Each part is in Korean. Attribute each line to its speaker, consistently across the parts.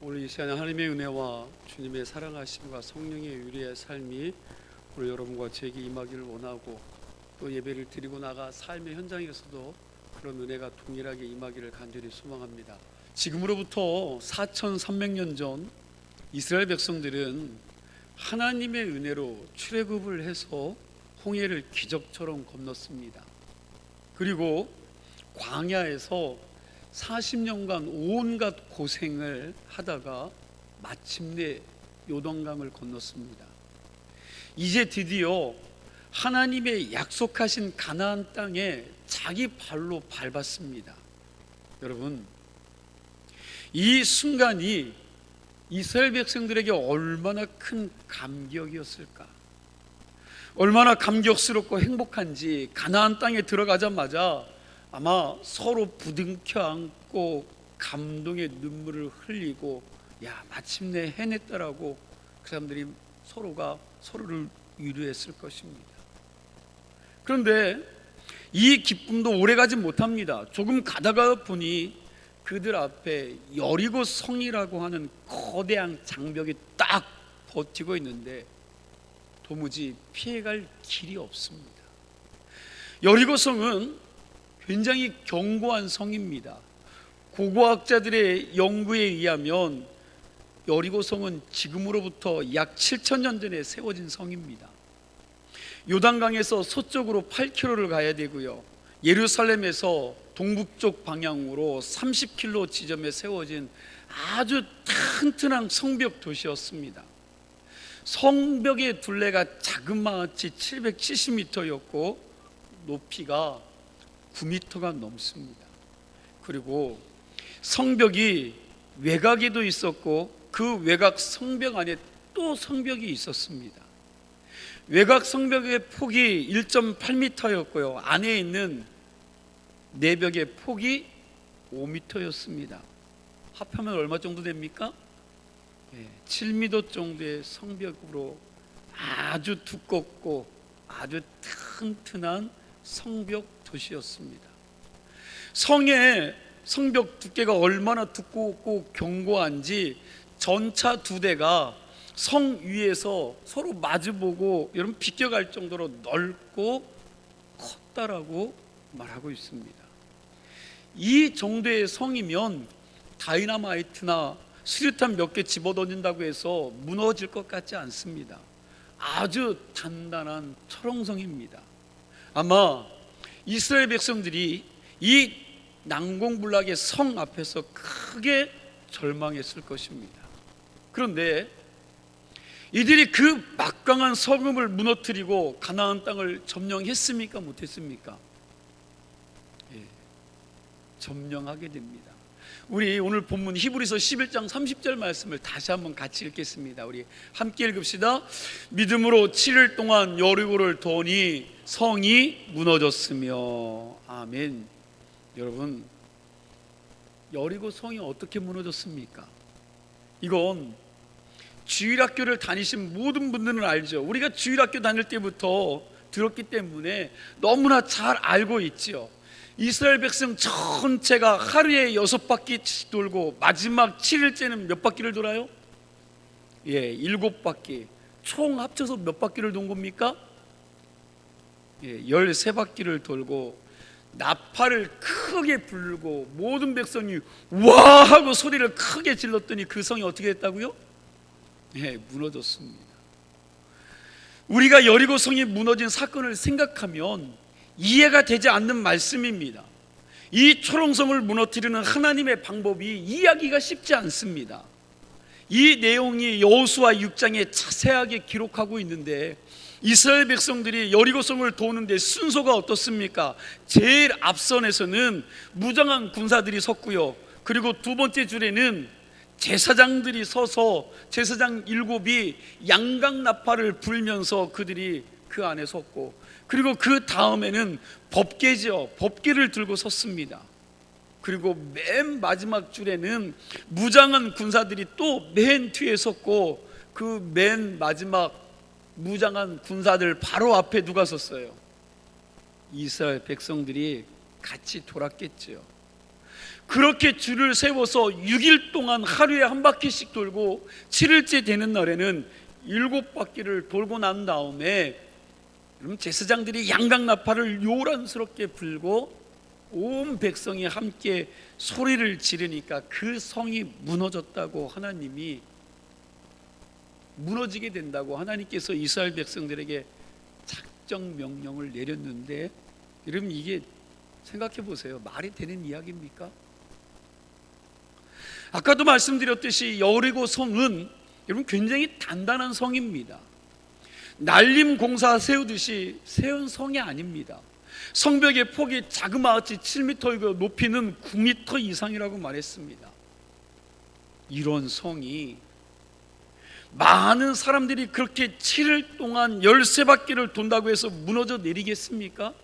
Speaker 1: 오늘 이 시간에 하나님의 은혜와 주님의 사랑하심과 성령의 유리의 삶이 오늘 여러분과 제게 임하기를 원하고, 또 예배를 드리고 나가 삶의 현장에서도 그런 은혜가 동일하게 임하기를 간절히 소망합니다. 지금으로부터 4,300년 전 이스라엘 백성들은 하나님의 은혜로 출애굽을 해서 홍해를 기적처럼 건넜습니다. 그리고 광야에서 40년간 온갖 고생을 하다가 마침내 요단강을 건넜습니다. 이제 드디어 하나님의 약속하신 가나안 땅에 자기 발로 밟았습니다. 여러분, 이 순간이 이스라엘 백성들에게 얼마나 큰 감격이었을까? 얼마나 감격스럽고 행복한지 가나안 땅에 들어가자마자 아마 서로 부둥켜 안고 감동의 눈물을 흘리고, 야, 마침내 해냈다라고 그 사람들이 서로가 서로를 위로했을 것입니다. 그런데 이 기쁨도 오래가지 못합니다. 조금 가다가 보니 그들 앞에 여리고 성이라고 하는 거대한 장벽이 딱 버티고 있는데 도무지 피해갈 길이 없습니다. 여리고 성은 굉장히 견고한 성입니다. 고고학자들의 연구에 의하면 여리고성은 지금으로부터 약 7,000년 전에 세워진 성입니다. 요단강에서 서쪽으로 8km를 가야 되고요, 예루살렘에서 동북쪽 방향으로 30km 지점에 세워진 아주 튼튼한 성벽 도시였습니다. 성벽의 둘레가 자그마치 770m였고 높이가 9m가 넘습니다. 그리고 성벽이 외곽에도 있었고 그 외곽 성벽 안에 또 성벽이 있었습니다. 외곽 성벽의 폭이 1.8m였고요 안에 있는 내벽의 폭이 5m였습니다. 합하면 얼마 정도 됩니까? 7m 정도의 성벽으로 아주 두껍고 아주 튼튼한 성벽 도시였습니다. 성의 성벽 두께가 얼마나 두껍고 견고한지 전차 2대가 성 위에서 서로 마주보고 여러분 비껴갈 정도로 넓고 컸다라고 말하고 있습니다. 이 정도의 성이면 다이나마이트나 수류탄 몇 개 집어던진다고 해서 무너질 것 같지 않습니다. 아주 단단한 철옹성입니다. 아마 이스라엘 백성들이 이 난공불락의 성 앞에서 크게 절망했을 것입니다. 그런데 이들이 그 막강한 성읍을 무너뜨리고 가나안 땅을 점령했습니까? 못했습니까? 점령하게 됩니다. 우리 오늘 본문 히브리서 11장 30절 말씀을 다시 한번 같이 읽겠습니다. 우리 함께 읽읍시다. 믿음으로 7일 동안 여리고를 도니 성이 무너졌으며. 아멘. 여러분, 여리고 성이 어떻게 무너졌습니까? 이건 주일학교를 다니신 모든 분들은 알죠. 우리가 주일학교 다닐 때부터 들었기 때문에 너무나 잘 알고 있지요. 이스라엘 백성 전체가 하루에 6바퀴씩 돌고 마지막 7일째는 몇 바퀴를 돌아요? 7바퀴. 총 합쳐서 몇 바퀴를 돈 겁니까? 13바퀴를 돌고 나팔을 크게 불고 모든 백성이 와 하고 소리를 크게 질렀더니 그 성이 어떻게 됐다고요? 무너졌습니다. 우리가 여리고 성이 무너진 사건을 생각하면 이해가 되지 않는 말씀입니다. 이 초롱성을 무너뜨리는 하나님의 방법이 이해하기가 쉽지 않습니다. 이 내용이 여호수아 6장에 자세하게 기록하고 있는데 이스라엘 백성들이 여리고성을 도는데 순서가 어떻습니까? 제일 앞선에서는 무장한 군사들이 섰고요, 그리고 두 번째 줄에는 제사장들이 서서 제사장 7이 양강나팔을 불면서 그들이 그 안에 섰고, 그리고 그 다음에는 법궤죠. 법궤를 들고 섰습니다. 그리고 맨 마지막 줄에는 무장한 군사들이 또 맨 뒤에 섰고, 그 맨 마지막 무장한 군사들 바로 앞에 누가 섰어요? 이스라엘 백성들이 같이 돌았겠죠. 그렇게 줄을 세워서 6일 동안 하루에 한 바퀴씩 돌고 7일째 되는 날에는 7바퀴를 돌고 난 다음에 그럼 제사장들이 양강나팔을 요란스럽게 불고 온 백성이 함께 소리를 지르니까 그 성이 무너졌다고, 하나님이 무너지게 된다고 하나님께서 이스라엘 백성들에게 작정 명령을 내렸는데, 여러분 이게 생각해 보세요. 말이 되는 이야기입니까? 아까도 말씀드렸듯이 여리고 성은 여러분 굉장히 단단한 성입니다. 날림 공사 세우듯이 세운 성이 아닙니다. 성벽의 폭이 자그마치 7m이고 높이는 9m 이상이라고 말했습니다. 이런 성이 많은 사람들이 그렇게 7일 동안 13바퀴를 돈다고 해서 무너져 내리겠습니까?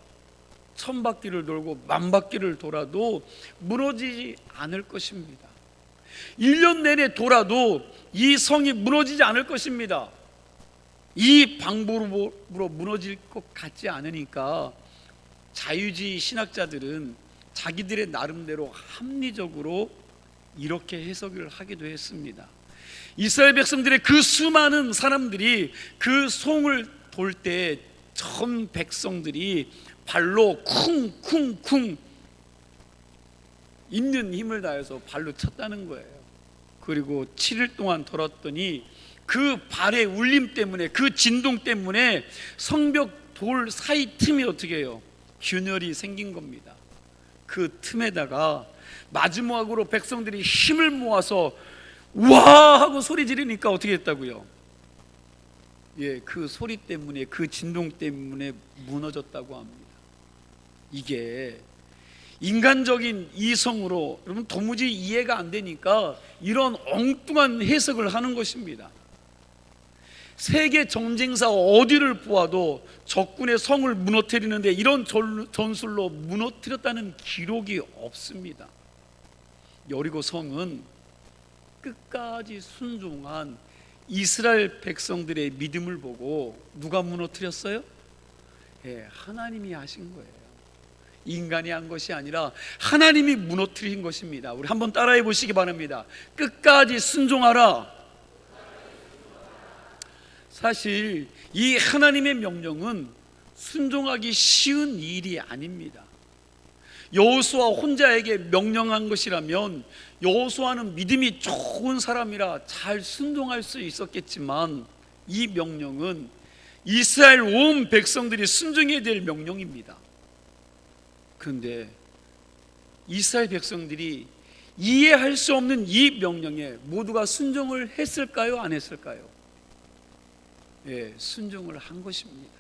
Speaker 1: 1000바퀴를 돌고 10,000바퀴를 돌아도 무너지지 않을 것입니다. 1년 내내 돌아도 이 성이 무너지지 않을 것입니다. 이 방법으로 무너질 것 같지 않으니까 자유주의 신학자들은 자기들의 나름대로 합리적으로 이렇게 해석을 하기도 했습니다. 이스라엘 백성들의 그 수많은 사람들이 그 성을 돌 때 전 백성들이 발로 쿵쿵쿵 있는 힘을 다해서 발로 쳤다는 거예요. 그리고 7일 동안 돌았더니 그 발의 울림 때문에, 그 진동 때문에 성벽 돌 사이 틈이 어떻게 해요? 균열이 생긴 겁니다. 그 틈에다가 마지막으로 백성들이 힘을 모아서 와 하고 소리 지르니까 어떻게 했다고요? 그 소리 때문에, 그 진동 때문에 무너졌다고 합니다. 이게 인간적인 이성으로 여러분 도무지 이해가 안 되니까 이런 엉뚱한 해석을 하는 것입니다. 세계 전쟁사 어디를 보아도 적군의 성을 무너뜨리는데 이런 전술로 무너뜨렸다는 기록이 없습니다. 여리고 성은 끝까지 순종한 이스라엘 백성들의 믿음을 보고 누가 무너뜨렸어요? 하나님이 하신 거예요. 인간이 한 것이 아니라 하나님이 무너뜨린 것입니다. 우리 한번 따라해 보시기 바랍니다. 끝까지 순종하라. 사실 이 하나님의 명령은 순종하기 쉬운 일이 아닙니다. 여호수아 혼자에게 명령한 것이라면 여호수아는 믿음이 좋은 사람이라 잘 순종할 수 있었겠지만 이 명령은 이스라엘 온 백성들이 순종해야 될 명령입니다. 그런데 이스라엘 백성들이 이해할 수 없는 이 명령에 모두가 순종을 했을까요? 안 했을까요? 순종을 한 것입니다.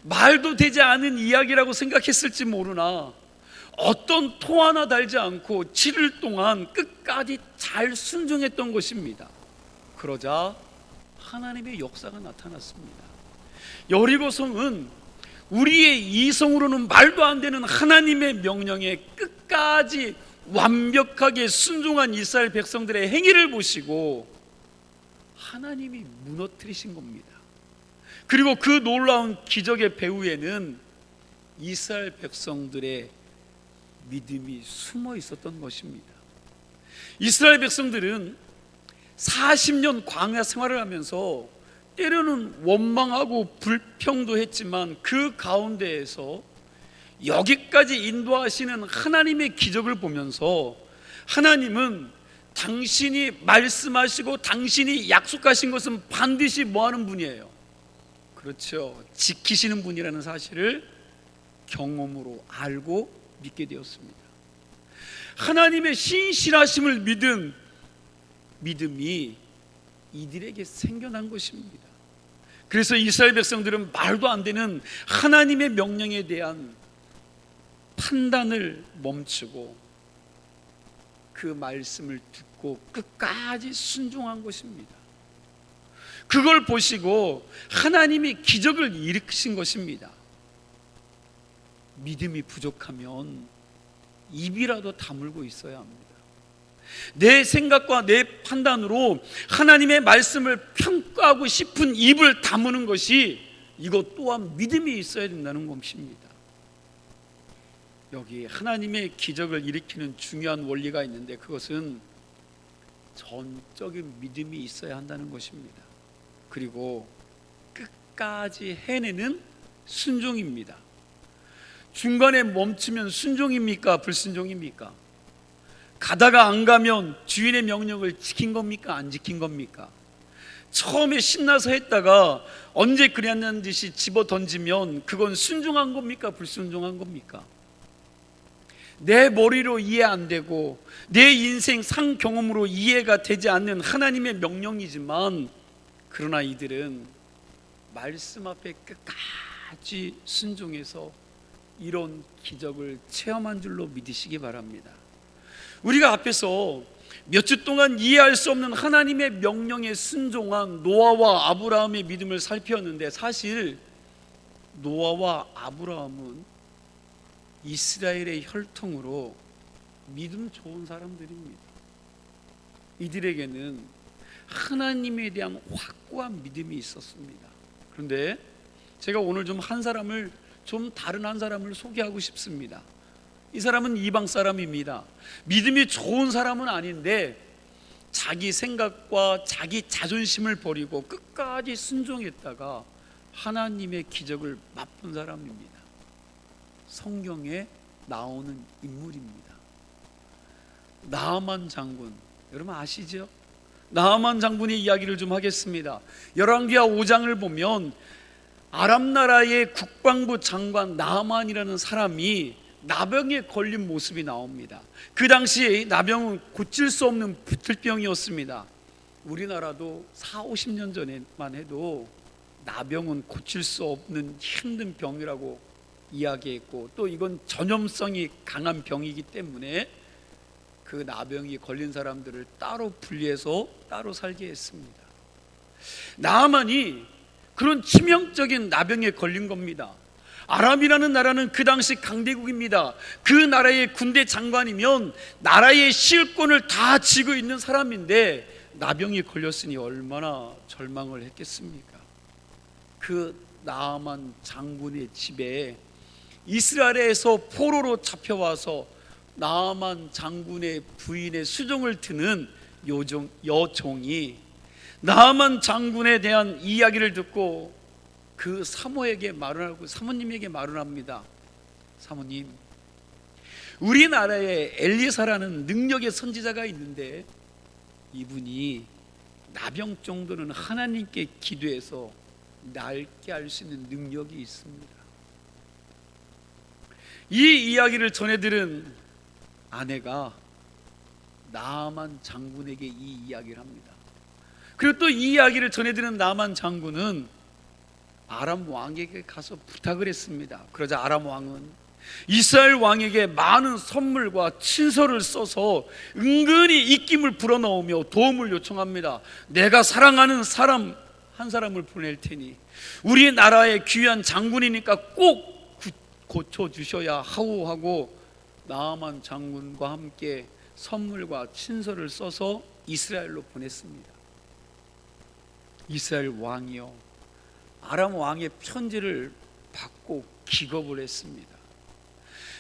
Speaker 1: 말도 되지 않은 이야기라고 생각했을지 모르나 어떤 토 하나 달지 않고 7일 동안 끝까지 잘 순종했던 것입니다. 그러자 하나님의 역사가 나타났습니다. 여리고성은 우리의 이성으로는 말도 안 되는 하나님의 명령에 끝까지 완벽하게 순종한 이스라엘 백성들의 행위를 보시고 하나님이 무너뜨리신 겁니다. 그리고 그 놀라운 기적의 배후에는 이스라엘 백성들의 믿음이 숨어 있었던 것입니다. 이스라엘 백성들은 40년 광야 생활을 하면서 때로는 원망하고 불평도 했지만 그 가운데에서 여기까지 인도하시는 하나님의 기적을 보면서 하나님은 당신이 말씀하시고 당신이 약속하신 것은 반드시 뭐하는 분이에요? 그렇죠, 지키시는 분이라는 사실을 경험으로 알고 믿게 되었습니다. 하나님의 신실하심을 믿은 믿음이 이들에게 생겨난 것입니다. 그래서 이스라엘 백성들은 말도 안 되는 하나님의 명령에 대한 판단을 멈추고 그 말씀을 듣고 끝까지 순종한 것입니다. 그걸 보시고 하나님이 기적을 일으키신 것입니다. 믿음이 부족하면 입이라도 다물고 있어야 합니다. 내 생각과 내 판단으로 하나님의 말씀을 평가하고 싶은 입을 다무는 것이 이것 또한 믿음이 있어야 된다는 것입니다. 여기 하나님의 기적을 일으키는 중요한 원리가 있는데 그것은 전적인 믿음이 있어야 한다는 것입니다. 그리고 끝까지 해내는 순종입니다. 중간에 멈추면 순종입니까? 불순종입니까? 가다가 안 가면 주인의 명령을 지킨 겁니까? 안 지킨 겁니까? 처음에 신나서 했다가 언제 그랬냐는 듯이 집어 던지면 그건 순종한 겁니까? 불순종한 겁니까? 내 머리로 이해 안 되고 내 인생 상 경험으로 이해가 되지 않는 하나님의 명령이지만, 그러나 이들은 말씀 앞에 끝까지 순종해서 이런 기적을 체험한 줄로 믿으시기 바랍니다. 우리가 앞에서 몇 주 동안 이해할 수 없는 하나님의 명령에 순종한 노아와 아브라함의 믿음을 살폈는데, 사실 노아와 아브라함은 이스라엘의 혈통으로 믿음 좋은 사람들입니다. 이들에게는 하나님에 대한 확고한 믿음이 있었습니다. 그런데 제가 오늘 다른 한 사람을 소개하고 싶습니다. 이 사람은 이방 사람입니다. 믿음이 좋은 사람은 아닌데 자기 생각과 자기 자존심을 버리고 끝까지 순종했다가 하나님의 기적을 맛본 사람입니다. 성경에 나오는 인물입니다. 나아만 장군, 여러분 아시죠? 나아만 장군의 이야기를 좀 하겠습니다. 열왕기하 5장을 보면 아람 나라의 국방부 장관 나아만이라는 사람이 나병에 걸린 모습이 나옵니다. 그 당시에 나병은 고칠 수 없는 붙을병이었습니다. 우리나라도 40-50년 전에만 해도 나병은 고칠 수 없는 힘든 병이라고 이야기했고, 또 이건 전염성이 강한 병이기 때문에 그 나병이 걸린 사람들을 따로 분리해서 따로 살게 했습니다. 나아만이 그런 치명적인 나병에 걸린 겁니다. 아람이라는 나라는 그 당시 강대국입니다. 그 나라의 군대 장관이면 나라의 시일권을 다 쥐고 있는 사람인데 나병이 걸렸으니 얼마나 절망을 했겠습니까? 그 나아만 장군의 집에 이스라엘에서 포로로 잡혀와서 나아만 장군의 부인의 수종을 트는 여종이 나아만 장군에 대한 이야기를 듣고 그 사모님에게 말을 합니다. 사모님, 우리나라에 엘리사라는 능력의 선지자가 있는데 이분이 나병 정도는 하나님께 기도해서 낫게 할 수 있는 능력이 있습니다. 이 이야기를 전해들은 아내가 나아만 장군에게 이 이야기를 합니다. 그리고 또 이 이야기를 전해들은 나아만 장군은 아람 왕에게 가서 부탁을 했습니다. 그러자 아람 왕은 이스라엘 왕에게 많은 선물과 친서를 써서 은근히 입김을 불어넣으며 도움을 요청합니다. 내가 사랑하는 사람 한 사람을 보낼 테니 우리나라의 귀한 장군이니까 꼭 고쳐주셔야 하오 하고 나아만 장군과 함께 선물과 친서를 써서 이스라엘로 보냈습니다. 이스라엘 왕이요, 아람 왕의 편지를 받고 기겁을 했습니다.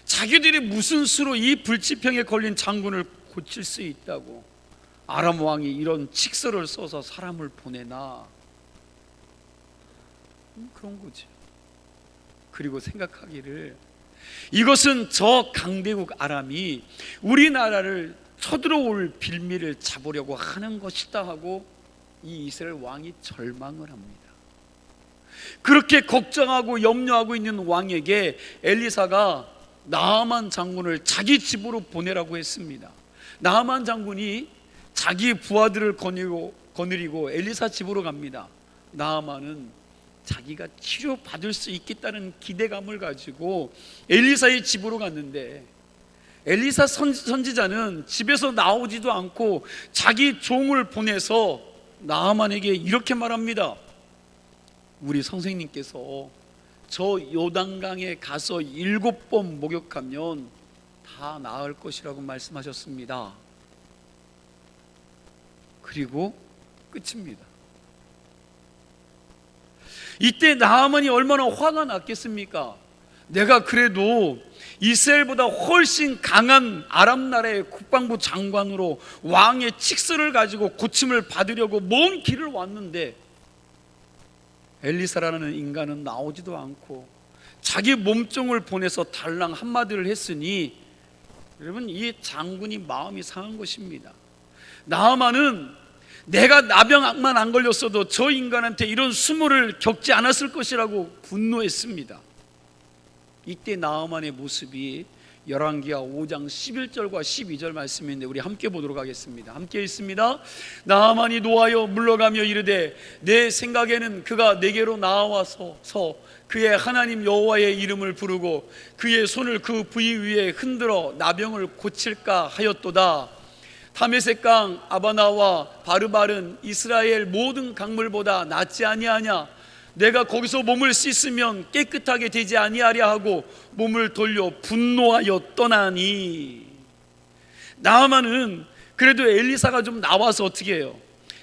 Speaker 1: 자기들이 무슨 수로 이 불치병에 걸린 장군을 고칠 수 있다고 아람 왕이 이런 칙서를 써서 사람을 보내나? 그런 거지. 그리고 생각하기를 이것은 저 강대국 아람이 우리나라를 쳐들어올 빌미를 잡으려고 하는 것이다 하고 이 이스라엘 왕이 절망을 합니다. 그렇게 걱정하고 염려하고 있는 왕에게 엘리사가 나아만 장군을 자기 집으로 보내라고 했습니다. 나아만 장군이 자기 부하들을 거느리고 엘리사 집으로 갑니다. 나아만은 자기가 치료받을 수 있겠다는 기대감을 가지고 엘리사의 집으로 갔는데 엘리사 선지자는 집에서 나오지도 않고 자기 종을 보내서 나아만에게 이렇게 말합니다. 우리 선생님께서 저 요단강에 가서 7번 목욕하면 다 나을 것이라고 말씀하셨습니다. 그리고 끝입니다. 이때 나아만이 얼마나 화가 났겠습니까? 내가 그래도 이스라엘보다 훨씬 강한 아람 나라의 국방부 장관으로 왕의 칙서를 가지고 고침을 받으려고 먼 길을 왔는데 엘리사라는 인간은 나오지도 않고 자기 몸종을 보내서 달랑 한마디를 했으니, 여러분, 이 장군이 마음이 상한 것입니다. 나아만은 내가 나병만 안 걸렸어도 저 인간한테 이런 수모를 겪지 않았을 것이라고 분노했습니다. 이때 나아만의 모습이 열왕기하 5장 11절과 12절 말씀인데 우리 함께 보도록 하겠습니다. 함께 읽습니다. 나아만이 노하여 물러가며 이르되 내 생각에는 그가 내게로 나와서 그의 하나님 여호와의 이름을 부르고 그의 손을 그 부위 위에 흔들어 나병을 고칠까 하였도다. 다메섹 강 아바나와 바르발은 이스라엘 모든 강물보다 낫지 아니하냐. 내가 거기서 몸을 씻으면 깨끗하게 되지 아니하랴 하고 몸을 돌려 분노하여 떠나니. 나아만은 그래도 엘리사가 좀 나와서 어떻게 해요?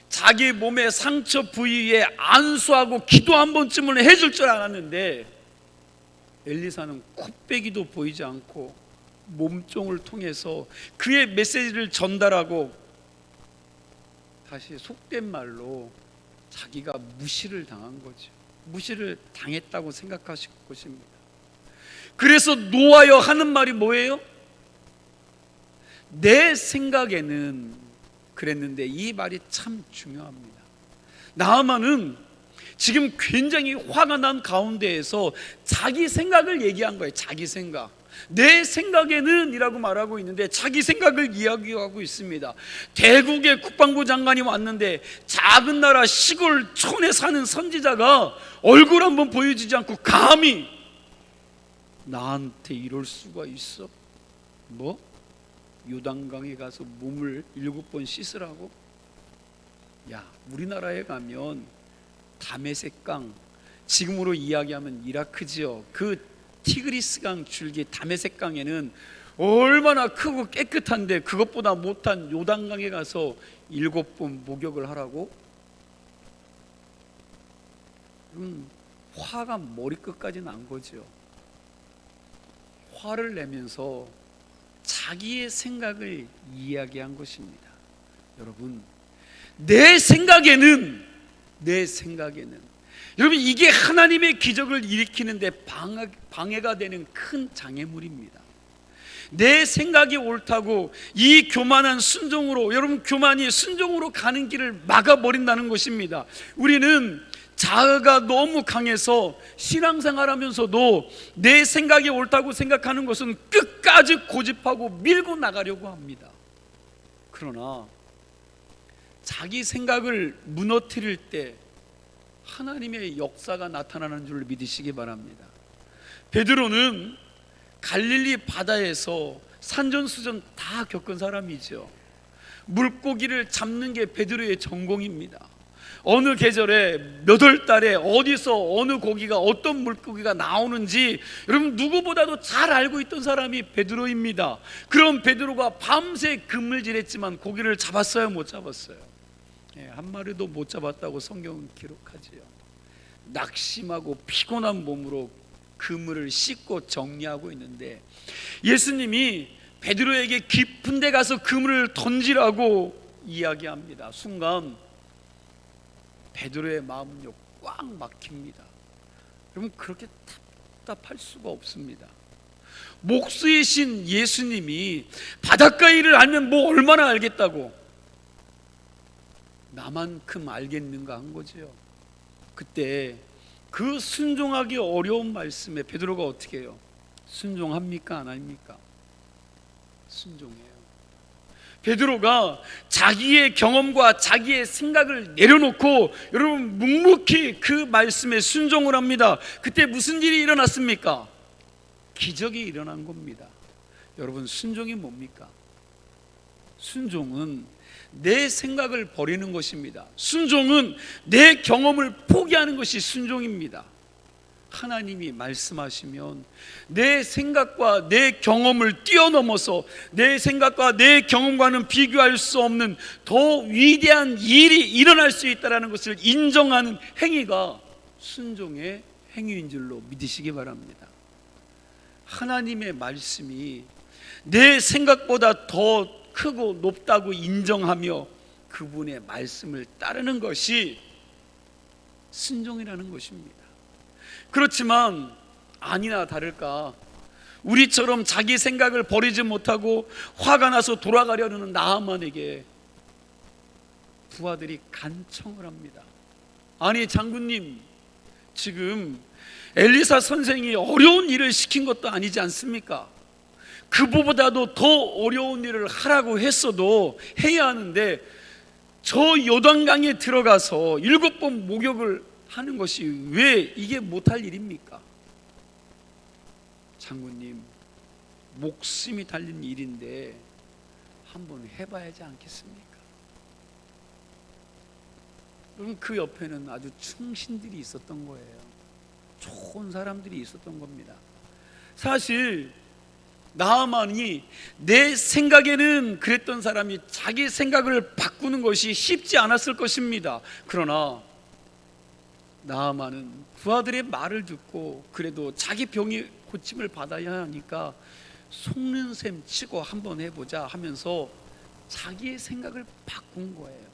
Speaker 1: 자기 몸의 상처 부위에 안수하고 기도 한 번쯤은 해줄 줄 알았는데 엘리사는 코빼기도 보이지 않고 몸종을 통해서 그의 메시지를 전달하고 다시 속된 말로 자기가 무시를 당한 거죠. 무시를 당했다고 생각하실 것입니다. 그래서 노하여 하는 말이 뭐예요? 내 생각에는 그랬는데, 이 말이 참 중요합니다. 나아만은 지금 굉장히 화가 난 가운데에서 자기 생각을 얘기한 거예요. 자기 생각. 내 생각에는 이라고 말하고 있는데 자기 생각을 이야기하고 있습니다. 대국의 국방부 장관이 왔는데 작은 나라 시골 촌에 사는 선지자가 얼굴 한번 보여주지 않고 감히 나한테 이럴 수가 있어? 뭐? 요단강에 가서 몸을 7번 씻으라고? 야, 우리나라에 가면 다메섹강, 지금으로 이야기하면 이라크지요. 그 티그리스강 줄기 다메섹강에는 얼마나 크고 깨끗한데 그것보다 못한 요단강에 가서 7번 목욕을 하라고? 화가 머리끝까지 난 거죠. 화를 내면서 자기의 생각을 이야기한 것입니다. 여러분, 내 생각에는 여러분, 이게 하나님의 기적을 일으키는데 방해가 되는 큰 장애물입니다. 내 생각이 옳다고 이 교만한 순종으로, 여러분, 교만이 순종으로 가는 길을 막아버린다는 것입니다. 우리는 자아가 너무 강해서 신앙생활하면서도 내 생각이 옳다고 생각하는 것은 끝까지 고집하고 밀고 나가려고 합니다. 그러나 자기 생각을 무너뜨릴 때 하나님의 역사가 나타나는 줄 믿으시기 바랍니다. 베드로는 갈릴리 바다에서 산전수전 다 겪은 사람이죠. 물고기를 잡는 게 베드로의 전공입니다. 어느 계절에 몇 월 달에 어디서 어느 고기가 어떤 물고기가 나오는지 여러분 누구보다도 잘 알고 있던 사람이 베드로입니다. 그럼 베드로가 밤새 그물질했지만 고기를 잡았어요, 못 잡았어요? 한 마리도 못 잡았다고 성경은 기록하지요. 낙심하고 피곤한 몸으로 그물을 씻고 정리하고 있는데 예수님이 베드로에게 깊은 데 가서 그물을 던지라고 이야기합니다. 순간 베드로의 마음은요 꽉 막힙니다. 여러분, 그렇게 답답할 수가 없습니다. 목수이신 예수님이 바닷가 일을 알면 뭐 얼마나 알겠다고, 나만큼 알겠는가 한 거죠. 그때 그 순종하기 어려운 말씀에 베드로가 어떻게 해요? 순종합니까? 안 합니까? 순종해요. 베드로가 자기의 경험과 자기의 생각을 내려놓고 여러분 묵묵히 그 말씀에 순종을 합니다. 그때 무슨 일이 일어났습니까? 기적이 일어난 겁니다. 여러분, 순종이 뭡니까? 순종은 내 생각을 버리는 것입니다. 순종은 내 경험을 포기하는 것이 순종입니다. 하나님이 말씀하시면 내 생각과 내 경험을 뛰어넘어서 내 생각과 내 경험과는 비교할 수 없는 더 위대한 일이 일어날 수 있다는 것을 인정하는 행위가 순종의 행위인 줄로 믿으시기 바랍니다. 하나님의 말씀이 내 생각보다 더 크고 높다고 인정하며 그분의 말씀을 따르는 것이 순종이라는 것입니다. 그렇지만 아니나 다를까 우리처럼 자기 생각을 버리지 못하고 화가 나서 돌아가려는 나아만에게 부하들이 간청을 합니다. 아니 장군님, 지금 엘리사 선생이 어려운 일을 시킨 것도 아니지 않습니까? 그보다도 더 어려운 일을 하라고 했어도 해야 하는데 저 요단강에 들어가서 7번 목욕을 하는 것이 왜 이게 못할 일입니까? 장군님, 목숨이 달린 일인데 한번 해봐야지 않겠습니까? 그럼 그 옆에는 아주 충신들이 있었던 거예요. 좋은 사람들이 있었던 겁니다. 사실 나아만이 내 생각에는 그랬던 사람이 자기 생각을 바꾸는 것이 쉽지 않았을 것입니다. 그러나 나아만은 부하들의 말을 듣고 그래도 자기 병이 고침을 받아야 하니까 속는 셈 치고 한번 해보자 하면서 자기의 생각을 바꾼 거예요.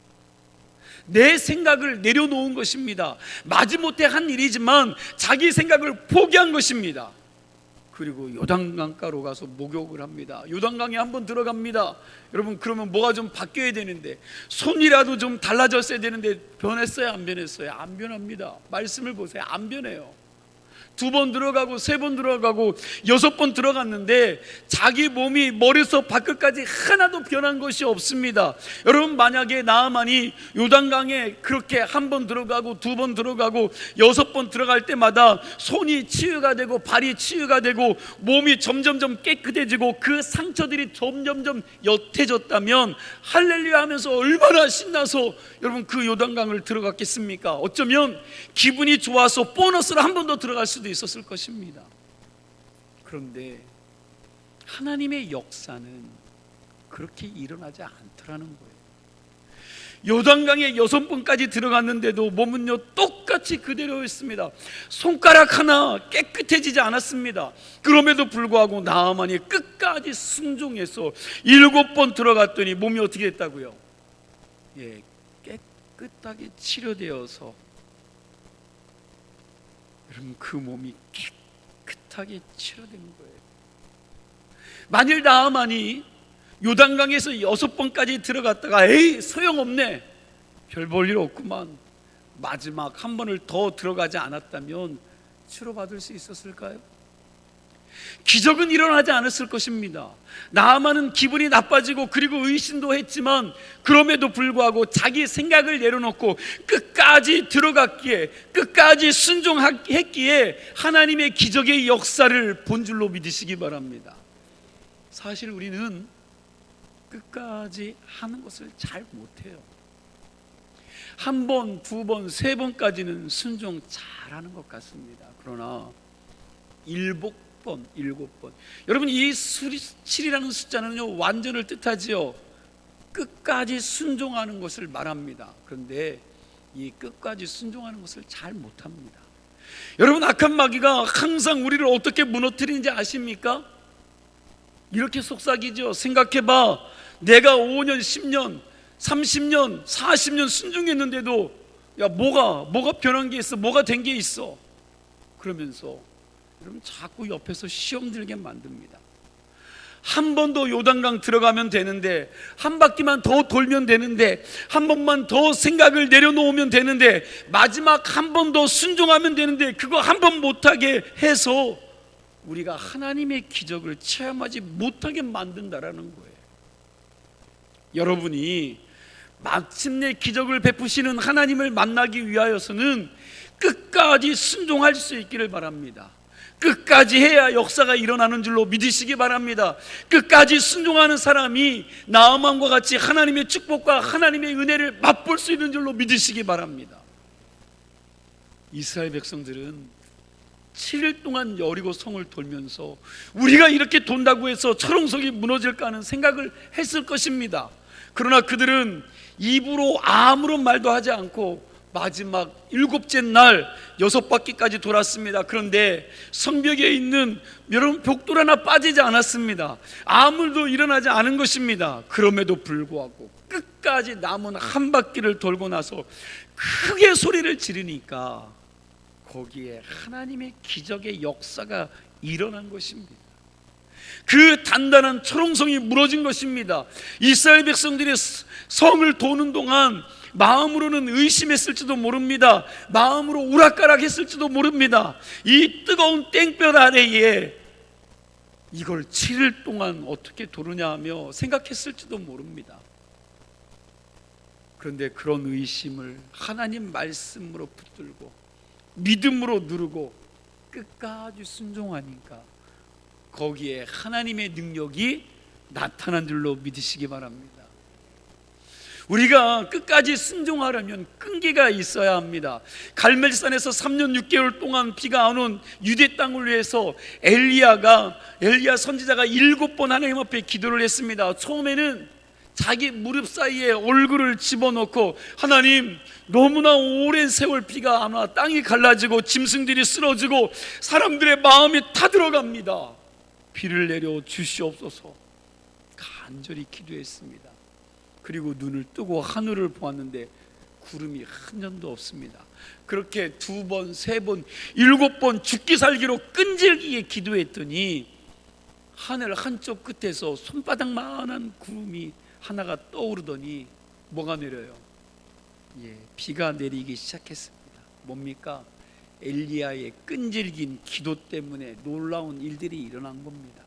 Speaker 1: 내 생각을 내려놓은 것입니다. 마지못해 한 일이지만 자기 생각을 포기한 것입니다. 그리고 요단강가로 가서 목욕을 합니다. 요단강에 한번 들어갑니다. 여러분, 그러면 뭐가 좀 바뀌어야 되는데, 손이라도 좀 달라졌어야 되는데 변했어요? 안 변했어요? 안 변합니다. 말씀을 보세요. 안 변해요. 2번 들어가고 3번 들어가고 6번 들어갔는데 자기 몸이 머리에서 발끝까지 하나도 변한 것이 없습니다. 여러분, 만약에 나아만이 요단강에 그렇게 1번 들어가고 2번 들어가고 6번 들어갈 때마다 손이 치유가 되고 발이 치유가 되고 몸이 점점점 깨끗해지고 그 상처들이 점점점 옅해졌다면 할렐루야 하면서 얼마나 신나서 여러분 그 요단강을 들어갔겠습니까? 어쩌면 기분이 좋아서 보너스로 한 번 더 들어갈 수도 있었을 것입니다. 그런데 하나님의 역사는 그렇게 일어나지 않더라는 거예요. 요단강에 6번까지 들어갔는데도 몸은요 똑같이 그대로였습니다. 손가락 하나 깨끗해지지 않았습니다. 그럼에도 불구하고 나아만이 끝까지 순종해서 7번 들어갔더니 몸이 어떻게 됐다고요? 깨끗하게 치료되어서 여러분 그 몸이 깨끗하게 치료된 거예요. 만일 나아만이 요단강에서 6번까지 들어갔다가 에이 소용없네, 별 볼 일 없구만, 마지막 한 번을 더 들어가지 않았다면 치료받을 수 있었을까요? 기적은 일어나지 않았을 것입니다. 나아만은 기분이 나빠지고 그리고 의심도 했지만 그럼에도 불구하고 자기 생각을 내려놓고 끝까지 들어갔기에, 끝까지 순종했기에 하나님의 기적의 역사를 본 줄로 믿으시기 바랍니다. 사실 우리는 끝까지 하는 것을 잘 못해요. 1번, 2번, 3번까지는 순종 잘하는 것 같습니다. 그러나 7번, 여러분 이 7이라는 숫자는요 완전을 뜻하지요. 끝까지 순종하는 것을 말합니다. 그런데 이 끝까지 순종하는 것을 잘 못합니다. 여러분, 악한 마귀가 항상 우리를 어떻게 무너뜨리는지 아십니까? 이렇게 속삭이죠. 생각해봐, 내가 5년, 10년, 30년, 40년 순종했는데도 야 뭐가 변한 게 있어? 뭐가 된 게 있어? 그러면서 여러분 자꾸 옆에서 시험 들게 만듭니다. 한 번 더 요단강 들어가면 되는데, 한 바퀴만 더 돌면 되는데, 한 번만 더 생각을 내려놓으면 되는데, 마지막 한 번 더 순종하면 되는데 그거 한 번 못하게 해서 우리가 하나님의 기적을 체험하지 못하게 만든다라는 거예요. 여러분이 마침내 기적을 베푸시는 하나님을 만나기 위하여서는 끝까지 순종할 수 있기를 바랍니다. 끝까지 해야 역사가 일어나는 줄로 믿으시기 바랍니다. 끝까지 순종하는 사람이 나아만과 같이 하나님의 축복과 하나님의 은혜를 맛볼 수 있는 줄로 믿으시기 바랍니다. 이스라엘 백성들은 7일 동안 여리고 성을 돌면서 우리가 이렇게 돈다고 해서 철옹성이 무너질까 하는 생각을 했을 것입니다. 그러나 그들은 입으로 아무런 말도 하지 않고 마지막 7째 날 6바퀴까지 돌았습니다. 그런데 성벽에 있는 여러분 벽돌 하나 빠지지 않았습니다. 아무 일도 일어나지 않은 것입니다. 그럼에도 불구하고 끝까지 남은 한 바퀴를 돌고 나서 크게 소리를 지르니까 거기에 하나님의 기적의 역사가 일어난 것입니다. 그 단단한 초롱성이 무너진 것입니다. 이스라엘 백성들이 성을 도는 동안 마음으로는 의심했을지도 모릅니다. 마음으로 오락가락했을지도 모릅니다. 이 뜨거운 땡볕 아래에 이걸 7일 동안 어떻게 도느냐 하며 생각했을지도 모릅니다. 그런데 그런 의심을 하나님 말씀으로 붙들고 믿음으로 누르고 끝까지 순종하니까 거기에 하나님의 능력이 나타난 줄로 믿으시기 바랍니다. 우리가 끝까지 순종하려면 끈기가 있어야 합니다. 갈멜산에서 3년 6개월 동안 비가 안 온 유대 땅을 위해서 엘리야 선지자가 7번 하나님 앞에 기도를 했습니다. 처음에는 자기 무릎 사이에 얼굴을 집어넣고 하나님, 너무나 오랜 세월 비가 안 와 땅이 갈라지고 짐승들이 쓰러지고 사람들의 마음이 타들어갑니다. 비를 내려 주시옵소서 간절히 기도했습니다. 그리고 눈을 뜨고 하늘을 보았는데 구름이 한 점도 없습니다. 그렇게 2번, 3번, 7번 죽기 살기로 끈질기게 기도했더니 하늘 한쪽 끝에서 손바닥만한 구름이 하나가 떠오르더니 뭐가 내려요? 비가 내리기 시작했습니다. 뭡니까? 엘리야의 끈질긴 기도 때문에 놀라운 일들이 일어난 겁니다.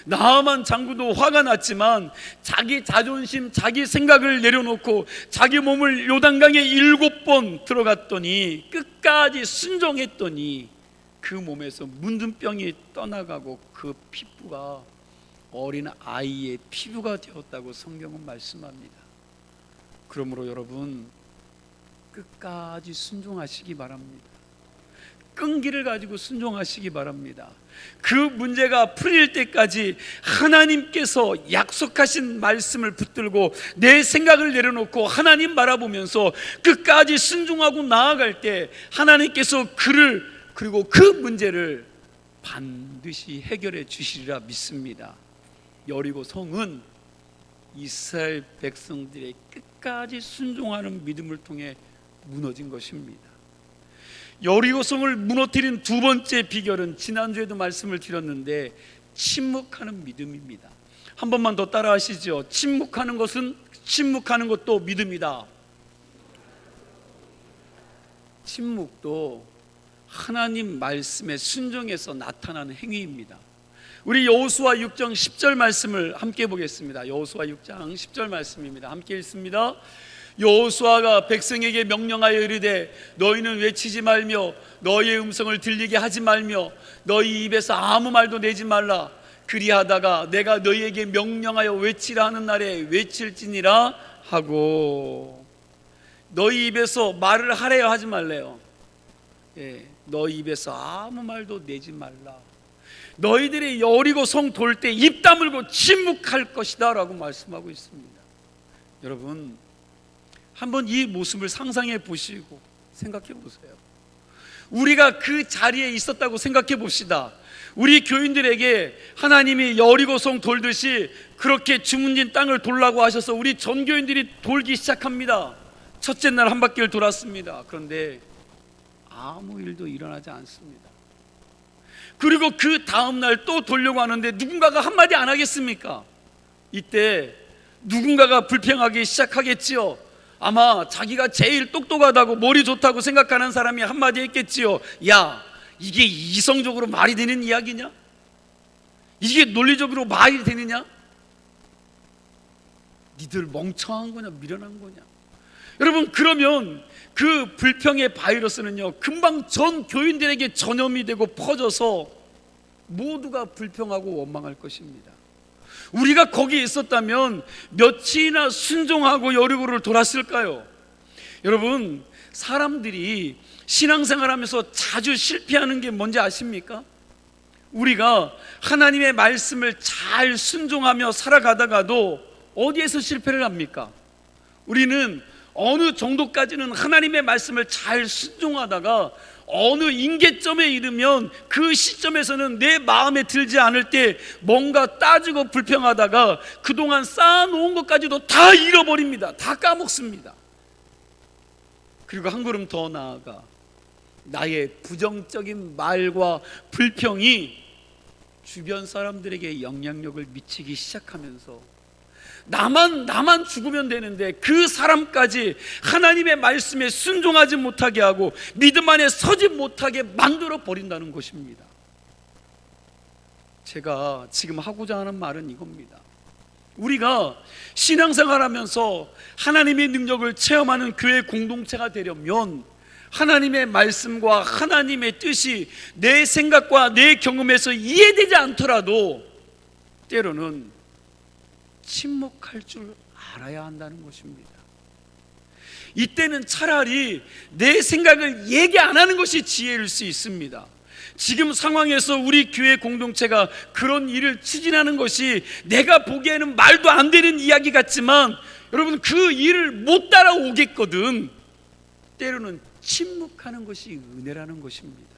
Speaker 1: 나아만 장군도 화가 났지만 자기 자존심, 자기 생각을 내려놓고 자기 몸을 요단강에 7번 들어갔더니 끝까지 순종했더니 그 몸에서 문둥병이 떠나가고 그 피부가 어린 아이의 피부가 되었다고 성경은 말씀합니다. 그러므로 여러분 끝까지 순종하시기 바랍니다. 끈기를 가지고 순종하시기 바랍니다. 그 문제가 풀릴 때까지 하나님께서 약속하신 말씀을 붙들고 내 생각을 내려놓고 하나님 바라보면서 끝까지 순종하고 나아갈 때 하나님께서 그리고 그 문제를 반드시 해결해 주시리라 믿습니다. 여리고 성은 이스라엘 백성들의 끝까지 순종하는 믿음을 통해 무너진 것입니다. 여리고성을 무너뜨린 두 번째 비결은 지난주에도 말씀을 드렸는데 침묵하는 믿음입니다. 한 번만 더 따라 하시죠. 침묵하는 것도 믿음이다. 침묵도 하나님 말씀에 순종해서 나타나는 행위입니다. 우리 여호수아 6장 10절 말씀을 함께 보겠습니다. 여호수아 6장 10절 말씀입니다. 함께 읽습니다. 여호수아가 백성에게 명령하여 이르되 너희는 외치지 말며 너희의 음성을 들리게 하지 말며 너희 입에서 아무 말도 내지 말라. 그리하다가 내가 너희에게 명령하여 외치라 하는 날에 외칠지니라 하고. 너희 입에서 말을 하래요, 하지 말래요? 너희 입에서 아무 말도 내지 말라. 너희들이 여리고 성 돌 때 입 다물고 침묵할 것이다 라고 말씀하고 있습니다. 여러분 한번 이 모습을 상상해 보시고 생각해 보세요. 우리가 그 자리에 있었다고 생각해 봅시다. 우리 교인들에게 하나님이 여리고성 돌듯이 그렇게 주문진 땅을 돌라고 하셔서 우리 전교인들이 돌기 시작합니다. 첫째 날 한 바퀴를 돌았습니다. 그런데 아무 일도 일어나지 않습니다. 그리고 그 다음 날 또 돌려고 하는데 누군가가 한마디 안 하겠습니까? 이때 누군가가 불평하기 시작하겠지요. 아마 자기가 제일 똑똑하다고 머리 좋다고 생각하는 사람이 한마디 했겠지요. 야, 이게 이성적으로 말이 되는 이야기냐? 이게 논리적으로 말이 되느냐? 니들 멍청한 거냐 미련한 거냐? 여러분 그러면 그 불평의 바이러스는요 금방 전 교인들에게 전염이 되고 퍼져서 모두가 불평하고 원망할 것입니다. 우리가 거기에 있었다면 며칠이나 순종하고 여리고를 돌았을까요? 여러분 사람들이 신앙생활하면서 자주 실패하는 게 뭔지 아십니까? 우리가 하나님의 말씀을 잘 순종하며 살아가다가도 어디에서 실패를 합니까? 우리는 어느 정도까지는 하나님의 말씀을 잘 순종하다가 어느 임계점에 이르면 그 시점에서는 내 마음에 들지 않을 때 뭔가 따지고 불평하다가 그동안 쌓아놓은 것까지도 다 잃어버립니다. 다 까먹습니다. 그리고 한 걸음 더 나아가 나의 부정적인 말과 불평이 주변 사람들에게 영향력을 미치기 시작하면서 나만 죽으면 되는데 그 사람까지 하나님의 말씀에 순종하지 못하게 하고 믿음 안에 서지 못하게 만들어 버린다는 것입니다. 제가 지금 하고자 하는 말은 이겁니다. 우리가 신앙생활하면서 하나님의 능력을 체험하는 교회 공동체가 되려면 하나님의 말씀과 하나님의 뜻이 내 생각과 내 경험에서 이해되지 않더라도 때로는 침묵할 줄 알아야 한다는 것입니다. 이때는 차라리 내 생각을 얘기 안 하는 것이 지혜일 수 있습니다. 지금 상황에서 우리 교회 공동체가 그런 일을 추진하는 것이 내가 보기에는 말도 안 되는 이야기 같지만 여러분 그 일을 못 따라오겠거든. 때로는 침묵하는 것이 은혜라는 것입니다.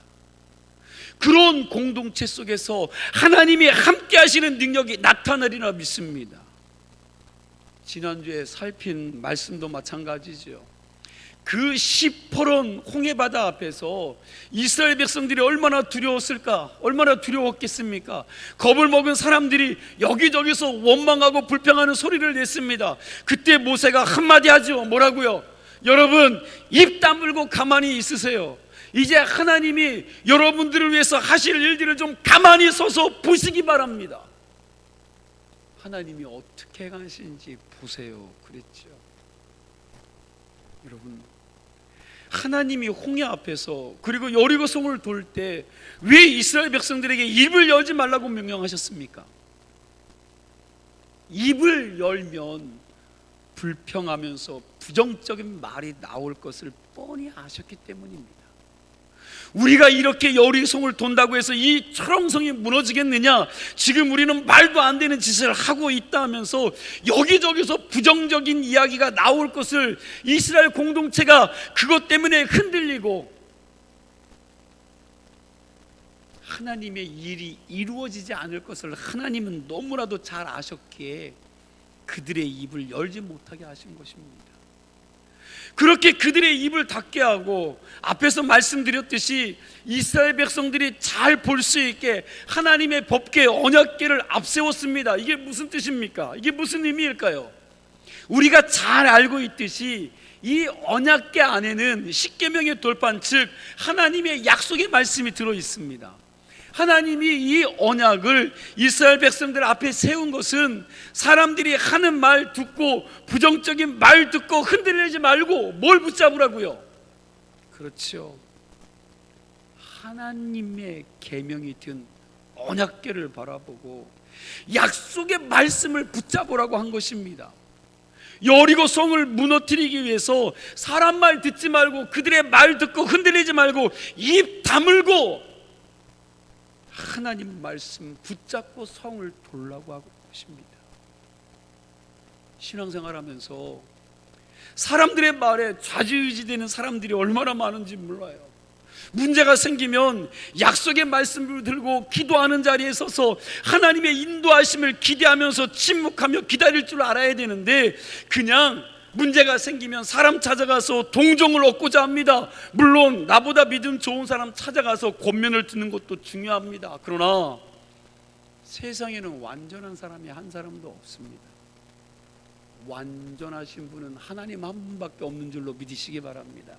Speaker 1: 그런 공동체 속에서 하나님이 함께 하시는 능력이 나타나리라 믿습니다. 지난주에 살핀 말씀도 마찬가지죠. 그 시퍼런 홍해바다 앞에서 이스라엘 백성들이 얼마나 두려웠을까? 얼마나 두려웠겠습니까? 겁을 먹은 사람들이 여기저기서 원망하고 불평하는 소리를 냈습니다. 그때 모세가 한마디 하죠. 뭐라고요? 여러분 입 다물고 가만히 있으세요. 이제 하나님이 여러분들을 위해서 하실 일들을 좀 가만히 서서 보시기 바랍니다. 하나님이 어떻게 하시는지 보세요. 그랬죠. 여러분 하나님이 홍해 앞에서 그리고 여리고성을 돌 때 왜 이스라엘 백성들에게 입을 열지 말라고 명령하셨습니까? 입을 열면 불평하면서 부정적인 말이 나올 것을 뻔히 아셨기 때문입니다. 우리가 이렇게 여리고성을 돈다고 해서 이 철옹성이 무너지겠느냐? 지금 우리는 말도 안 되는 짓을 하고 있다 하면서 여기저기서 부정적인 이야기가 나올 것을 이스라엘 공동체가 그것 때문에 흔들리고 하나님의 일이 이루어지지 않을 것을 하나님은 너무나도 잘 아셨기에 그들의 입을 열지 못하게 하신 것입니다. 그렇게 그들의 입을 닫게 하고 앞에서 말씀드렸듯이 이스라엘 백성들이 잘 볼 수 있게 하나님의 법궤 언약궤를 앞세웠습니다. 이게 무슨 뜻입니까? 이게 무슨 의미일까요? 우리가 잘 알고 있듯이 이 언약궤 안에는 십계명의 돌판 즉 하나님의 약속의 말씀이 들어 있습니다. 하나님이 이 언약을 이스라엘 백성들 앞에 세운 것은 사람들이 하는 말 듣고 부정적인 말 듣고 흔들리지 말고 뭘 붙잡으라고요? 그렇죠. 하나님의 계명이 든 언약궤를 바라보고 약속의 말씀을 붙잡으라고 한 것입니다. 여리고 성을 무너뜨리기 위해서 사람 말 듣지 말고 그들의 말 듣고 흔들리지 말고 입 다물고 하나님 말씀 붙잡고 성을 돌라고 하고 있습니다. 신앙생활하면서 사람들의 말에 좌지우지되는 사람들이 얼마나 많은지 몰라요. 문제가 생기면 약속의 말씀을 들고 기도하는 자리에 서서 하나님의 인도하심을 기대하면서 침묵하며 기다릴 줄 알아야 되는데 그냥 문제가 생기면 사람 찾아가서 동정을 얻고자 합니다. 물론 나보다 믿음 좋은 사람 찾아가서 권면을 듣는 것도 중요합니다. 그러나 세상에는 완전한 사람이 한 사람도 없습니다. 완전하신 분은 하나님 한 분밖에 없는 줄로 믿으시기 바랍니다.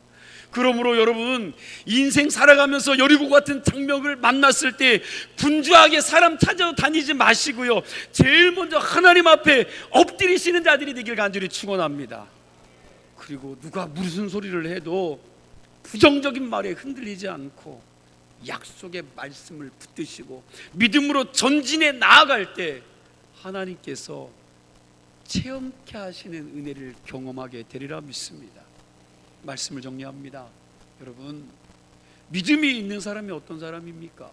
Speaker 1: 그러므로 여러분 인생 살아가면서 여리고 같은 장벽을 만났을 때 분주하게 사람 찾아다니지 마시고요, 제일 먼저 하나님 앞에 엎드리시는 자들이 되길 간절히 축원합니다. 그리고 누가 무슨 소리를 해도 부정적인 말에 흔들리지 않고 약속의 말씀을 붙드시고 믿음으로 전진해 나아갈 때 하나님께서 체험케 하시는 은혜를 경험하게 되리라 믿습니다. 말씀을 정리합니다. 여러분 믿음이 있는 사람이 어떤 사람입니까?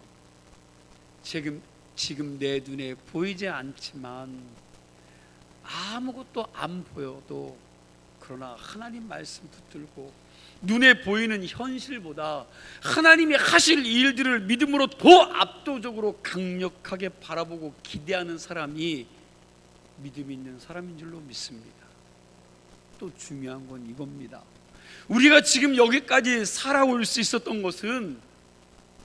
Speaker 1: 지금 내 눈에 보이지 않지만 아무것도 안 보여도 그러나 하나님 말씀 붙들고 눈에 보이는 현실보다 하나님이 하실 일들을 믿음으로 더 압도적으로 강력하게 바라보고 기대하는 사람이 믿음 있는 사람인 줄로 믿습니다. 또 중요한 건 이겁니다. 우리가 지금 여기까지 살아올 수 있었던 것은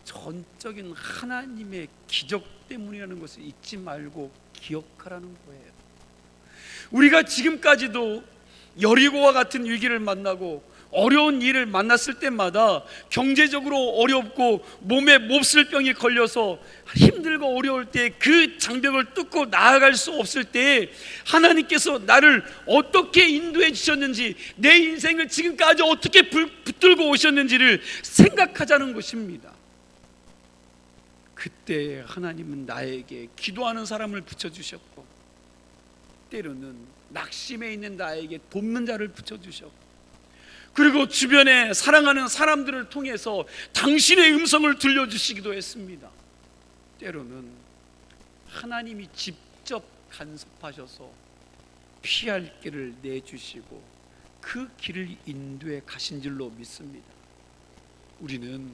Speaker 1: 전적인 하나님의 기적 때문이라는 것을 잊지 말고 기억하라는 거예요. 우리가 지금까지도 여리고와 같은 위기를 만나고 어려운 일을 만났을 때마다 경제적으로 어렵고 몸에 몹쓸 병이 걸려서 힘들고 어려울 때 그 장벽을 뚫고 나아갈 수 없을 때 하나님께서 나를 어떻게 인도해 주셨는지, 내 인생을 지금까지 어떻게 붙들고 오셨는지를 생각하자는 것입니다. 그때 하나님은 나에게 기도하는 사람을 붙여주셨고, 때로는 낙심해 있는 나에게 돕는 자를 붙여주셨고, 그리고 주변에 사랑하는 사람들을 통해서 당신의 음성을 들려주시기도 했습니다. 때로는 하나님이 직접 간섭하셔서 피할 길을 내주시고 그 길을 인도해 가신 줄로 믿습니다. 우리는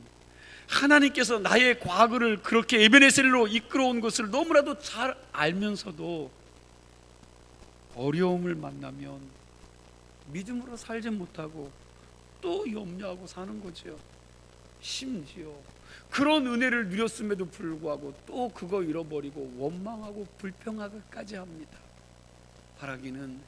Speaker 1: 하나님께서 나의 과거를 그렇게 에베네셀로 이끌어온 것을 너무나도 잘 알면서도 어려움을 만나면 믿음으로 살지 못하고 또 염려하고 사는 거죠. 심지어 그런 은혜를 누렸음에도 불구하고 또 그거 잃어버리고 원망하고 불평하기까지 합니다. 바라기는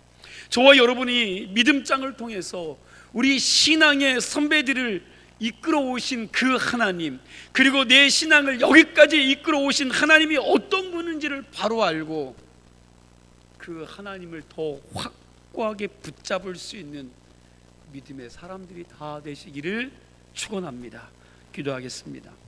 Speaker 1: 저와 여러분이 믿음장을 통해서 우리 신앙의 선배들을 이끌어 오신 그 하나님, 그리고 내 신앙을 여기까지 이끌어 오신 하나님이 어떤 분인지를 바로 알고 그 하나님을 더 확고하게 붙잡을 수 있는 믿음의 사람들이 다 되시기를 축원합니다. 기도하겠습니다.